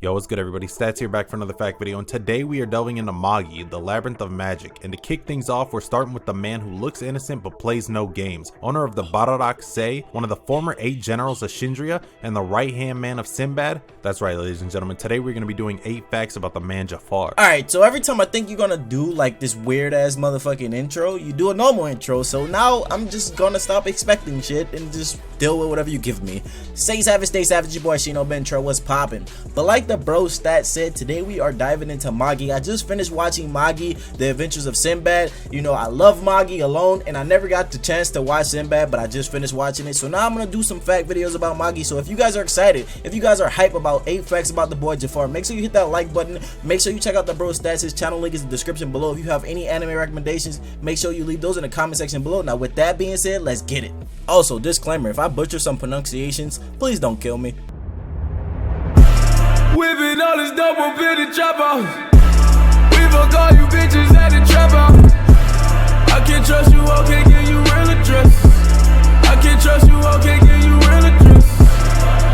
Yo, what's good everybody, Stats here back for another fact video, and today we are delving into Magi, the Labyrinth of Magic. And to kick things off, we're starting with the man who looks innocent but plays no games, owner of the Barak Say, one of the former 8 generals of Sindra, and the right-hand man of Sinbad. That's right, ladies and gentlemen, today we're going to be doing 8 facts about the man Jafar. Alright, so every time I think you're gonna do like this weird ass motherfucking intro, you do a normal intro, so now I'm just gonna stop expecting shit and just deal with whatever you give me. Stay savage, your boy ShinoBeenTrill, what's poppin'? But like the bro Stat said, today we are diving into Magi. I just finished watching Magi, The Adventures of Sinbad. You know, I love Magi alone, and I never got the chance to watch Sinbad, but I just finished watching it. So now I'm gonna do some fact videos about Magi. So if you guys are excited, if you guys are hype about 8 facts about the boy Jafar, make sure you hit that like button. Make sure you check out the bro Stats. His channel link is in the description below. If you have any anime recommendations, make sure you leave those in the comment section below. Now with that being said, let's get it. Also, disclaimer, if I butcher some pronunciations, please don't kill me. Whipping all this double bitted chopper. We fuck all you bitches at the trap house. I can't trust you, I can't give you real address. I can't trust you, I can't give you real address.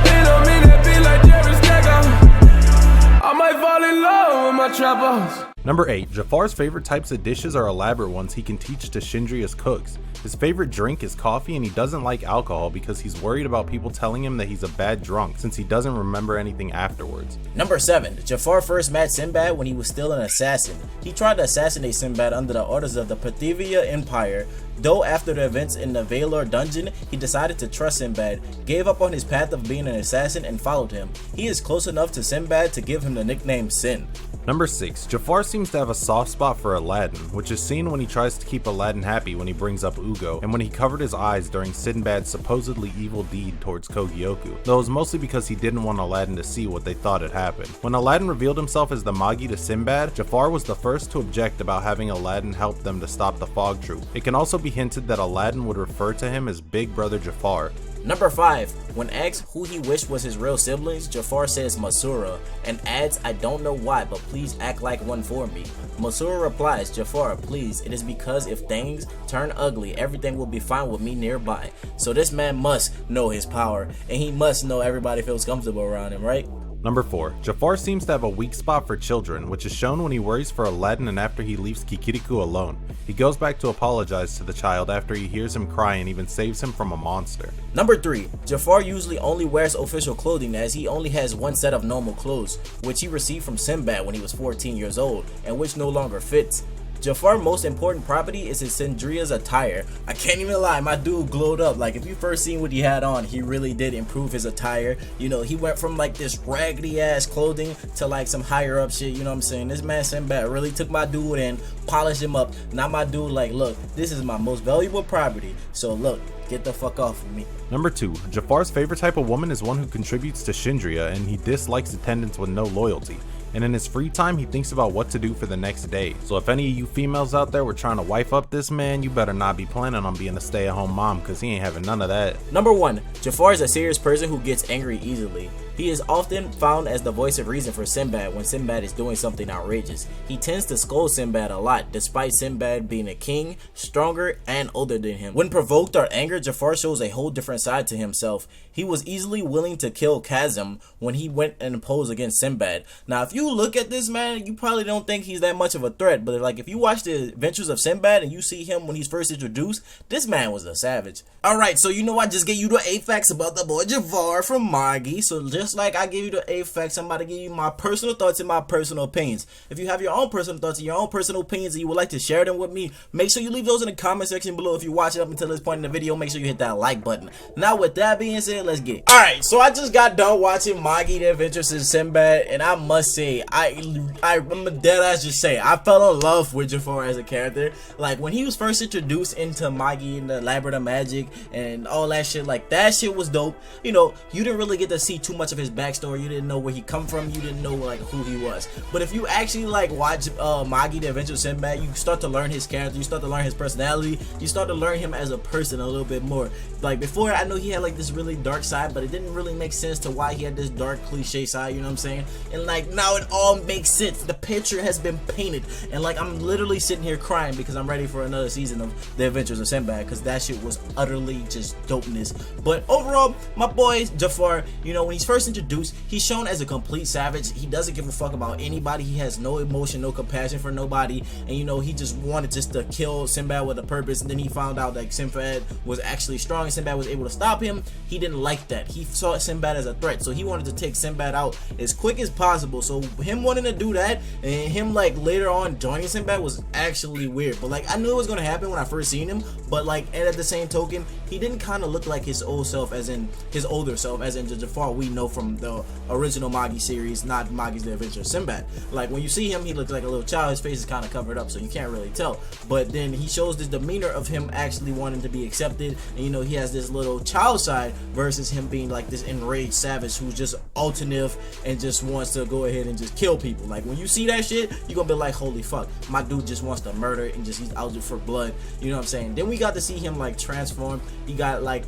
It don't mean that be like Jerry Stacker. I might fall in love with my trap house. Number 8. Jafar's favorite types of dishes are elaborate ones he can teach to Sindria's cooks. His favorite drink is coffee, and he doesn't like alcohol because he's worried about people telling him that he's a bad drunk since he doesn't remember anything afterwards. Number 7. Jafar first met Sinbad when he was still an assassin. He tried to assassinate Sinbad under the orders of the Parthivia Empire. Though after the events in the Valor dungeon, he decided to trust Sinbad, gave up on his path of being an assassin, and followed him. He is close enough to Sinbad to give him the nickname Sin. Number 6. Jafar seems to have a soft spot for Aladdin, which is seen when he tries to keep Aladdin happy when he brings up Ugo, and when he covered his eyes during Sinbad's supposedly evil deed towards Kogioku, though it was mostly because he didn't want Aladdin to see what they thought had happened. When Aladdin revealed himself as the Magi to Sinbad, Jafar was the first to object about having Aladdin help them to stop the fog troop. It can also be hinted that Aladdin would refer to him as Big Brother Jafar. Number 5. When asked who he wished was his real siblings, Jafar says Masura and adds, "I don't know why, but please act like one for me." Masura replies, "Jafar, please, it is because if things turn ugly, everything will be fine with me nearby." So this man must know his power, and he must know everybody feels comfortable around him, right? Number 4. Jafar seems to have a weak spot for children, which is shown when he worries for Aladdin and after he leaves Kikiriku alone. He goes back to apologize to the child after he hears him cry and even saves him from a monster. Number 3. Jafar usually only wears official clothing as he only has one set of normal clothes, which he received from Sinbad when he was 14 years old, and which no longer fits. Jafar's most important property is his Sindria's attire. I can't even lie, my dude glowed up. Like, if you first seen what he had on, he really did improve his attire. You know, he went from like this raggedy ass clothing to like some higher up shit, you know what I'm saying? This man Sinbad really took my dude and polished him up. Now my dude like, look, this is my most valuable property, so look, get the fuck off of me. Number 2. Jafar's favorite type of woman is one who contributes to Sindria, and he dislikes attendance with no loyalty. And in his free time, he thinks about what to do for the next day. So if any of you females out there were trying to wife up this man, you better not be planning on being a stay-at-home mom, because he ain't having none of that. Number 1. Jafar is a serious person who gets angry easily. He is often found as the voice of reason for Sinbad when Sinbad is doing something outrageous. He tends to scold Sinbad a lot, despite Sinbad being a king, stronger, and older than him. When provoked or angered, Jafar shows a whole different side to himself. He was easily willing to kill Kazim when he went and opposed against Sinbad. Now, if you look at this man, you probably don't think he's that much of a threat, but like if you watch the Adventures of Sinbad and you see him when he's first introduced, this man was a savage. Alright, so you know I just gave you the 8 facts about the boy Jafar from Magi, so just like I gave you the 8 facts, I'm about to give you my personal thoughts and my personal opinions. If you have your own personal thoughts and your own personal opinions and you would like to share them with me, make sure you leave those in the comment section below. If you watch it up until this point in the video, make sure you hit that like button. Now with that being said, let's get it. Alright, so I just got done watching Magi, The Adventures of Sinbad, and I must say, I'm a dead ass just say, I fell in love with Jafar as a character. Like when he was first introduced into Magi and the Labyrinth of Magic and all that shit, like that shit was dope. You know, you didn't really get to see too much of his backstory. You didn't know where he come from. You didn't know like who he was. But if you actually like watch Magi, The Adventures of Sinbad, you start to learn his character. You start to learn his personality. You start to learn him as a person a little bit more. Like before, I know he had like this really dark side, but it didn't really make sense to why he had this dark cliche side. You know what I'm saying? And like now it all makes sense. The picture has been painted, and like I'm literally sitting here crying because I'm ready for another season of The Adventures of Sinbad, because that shit was utterly just dopeness. But overall, my boy Jafar, you know, when he's first introduced, he's shown as a complete savage. He doesn't give a fuck about anybody. He has no emotion, no compassion for nobody, and you know, he just wanted just to kill Sinbad with a purpose. And then he found out that Sinbad was actually strong and Sinbad was able to stop him. He didn't like that. He saw Sinbad as a threat, so he wanted to take Sinbad out as quick as possible. So him wanting to do that and him like later on joining Sinbad was actually weird. But like I knew it was gonna happen when I first seen him, but like, and at the same token, he didn't kind of look like his old self, as in his older self, as in the Jafar we know from the original Magi series, not Magi's The Adventure of Sinbad. Like when you see him, he looks like a little child. His face is kind of covered up, so you can't really tell. But then he shows this demeanor of him actually wanting to be accepted, and you know, he has this little child side versus him being like this enraged savage who's just alternative and just wants to go ahead and just kill people. Like when you see that shit, you're gonna be like, holy fuck, my dude just wants to murder and just he's out for blood. You know what I'm saying? Then we got to see him like transform. He got like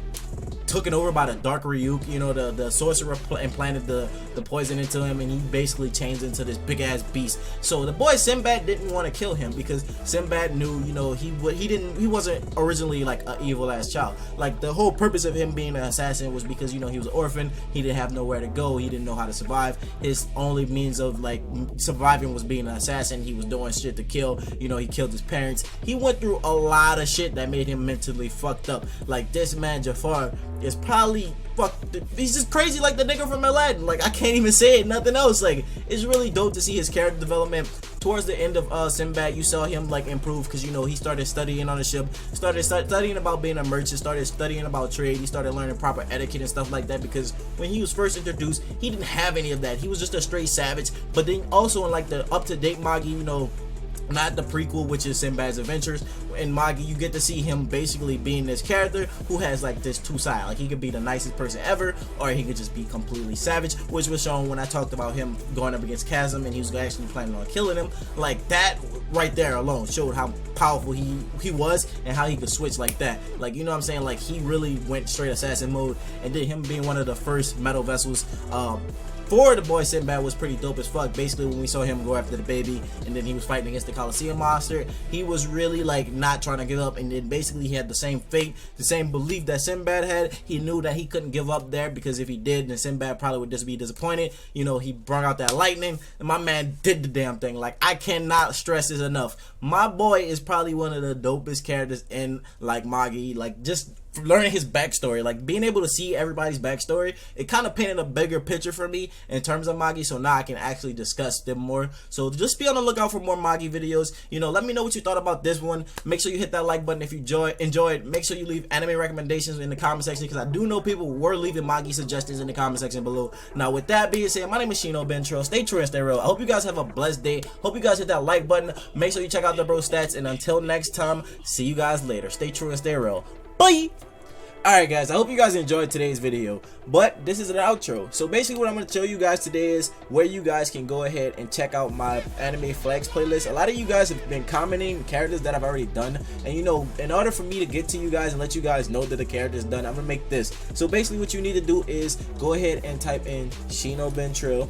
taken over by the Dark Ryuk, you know, the sorcerer implanted the poison into him, and he basically changed into this big ass beast. So the boy Sinbad didn't want to kill him because Sinbad knew, you know, he wasn't originally like an evil ass child. Like the whole purpose of him being an assassin was because, you know, he was an orphan, he didn't have nowhere to go, he didn't know how to survive. His only means of like surviving was being an assassin. He was doing shit to kill, you know, he killed his parents. He went through a lot of shit that made him mentally fucked up. Like this man Jafar is probably he's just crazy like the nigga from Aladdin. Like I can't even say it, nothing else. Like it's really dope to see his character development. Towards the end of Sinbad, you saw him like improve, because you know, he started studying on the ship, started studying about being a merchant, started studying about trade, he started learning proper etiquette and stuff like that, because when he was first introduced, he didn't have any of that. He was just a straight savage. But then also in like the up-to-date Magi, you know, not the prequel, which is Sinbad's Adventures, in Magi, you get to see him basically being this character who has like this two sides. Like he could be the nicest person ever, or he could just be completely savage, which was shown when I talked about him going up against Chasm and he was actually planning on killing him. Like that right there alone showed how powerful he was and how he could switch like that. Like, you know what I'm saying? Like he really went straight assassin mode, and then him being one of the first metal vessels for the boy Sinbad was pretty dope as fuck. Basically when we saw him go after the baby and then he was fighting against the Colosseum monster, he was really like not trying to give up, and then basically he had the same fate, the same belief that Sinbad had. He knew that he couldn't give up there, because if he did, then Sinbad probably would just be disappointed. You know, he brought out that lightning and my man did the damn thing. Like I cannot stress this enough. My boy is probably one of the dopest characters in like Magi. Like just learning his backstory, like being able to see everybody's backstory, it kind of painted a bigger picture for me in terms of Magi, so now I can actually discuss them more. So just be on the lookout for more Magi videos. You know, let me know what you thought about this one. Make sure you hit that like button if you enjoyed. Make sure you leave anime recommendations in the comment section, because I do know people were leaving Magi suggestions in the comment section below. Now with that being said, my name is ShinoBeenTrill. Stay true and stay real. I hope you guys have a blessed day. Hope you guys hit that like button. Make sure you check out the bro stats, and until next time, see you guys later. Stay true and stay real. Bye! Alright guys, I hope you guys enjoyed today's video, but this is an outro. So basically what I'm going to show you guys today is where you guys can go ahead and check out my anime flex playlist. A lot of you guys have been commenting characters that I've already done, and you know, in order for me to get to you guys and let you guys know that the character is done, I'm going to make this. So basically what you need to do is go ahead and type in ShinoBeenTrill.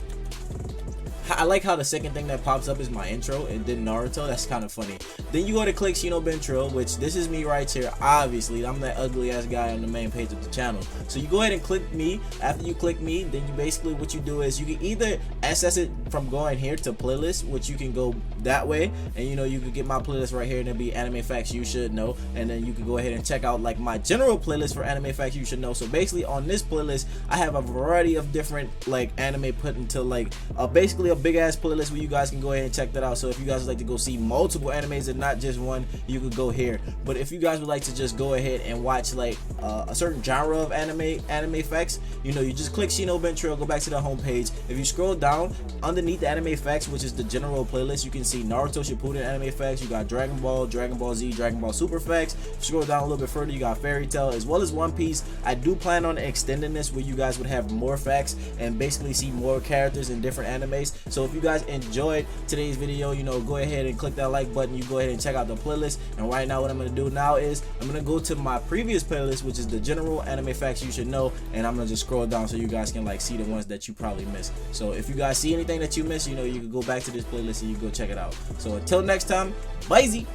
I like how the second thing that pops up is my intro and then Naruto. That's kind of funny. Then you go to click ShinoBeenTrill, which this is me right here. Obviously, I'm that ugly ass guy on the main page of the channel. So you go ahead and click me. After you click me, then you basically what you do is you can either access it from going here to playlist, which you can go that way, and you know, you can get my playlist right here, and it'll be anime facts you should know, and then you can go ahead and check out like my general playlist for anime facts you should know. So basically on this playlist I have a variety of different like anime put into like basically a big ass playlist where you guys can go ahead and check that out. So if you guys would like to go see multiple animes and not just one, you could go here. But if you guys would like to just go ahead and watch like a certain genre of anime facts, you know, you just click ShinoBeenTrill, go back to the home page. If you scroll down underneath the anime facts, which is the general playlist, you can see Naruto Shippuden anime facts, you got Dragon Ball, Dragon Ball Z, Dragon Ball Super facts. If you scroll down a little bit further, you got Fairy Tail as well as One Piece. I do plan on extending this where you guys would have more facts and basically see more characters in different animes. So if you guys enjoyed today's video, you know, go ahead and click that like button. You go ahead and check out the playlist. And right now what I'm going to do now is I'm going to go to my previous playlist, which is the general anime facts you should know, and I'm going to just scroll down so you guys can like see the ones that you probably missed. So if you guys see anything that you missed, you know, you can go back to this playlist and you go check it out. So until next time, bye.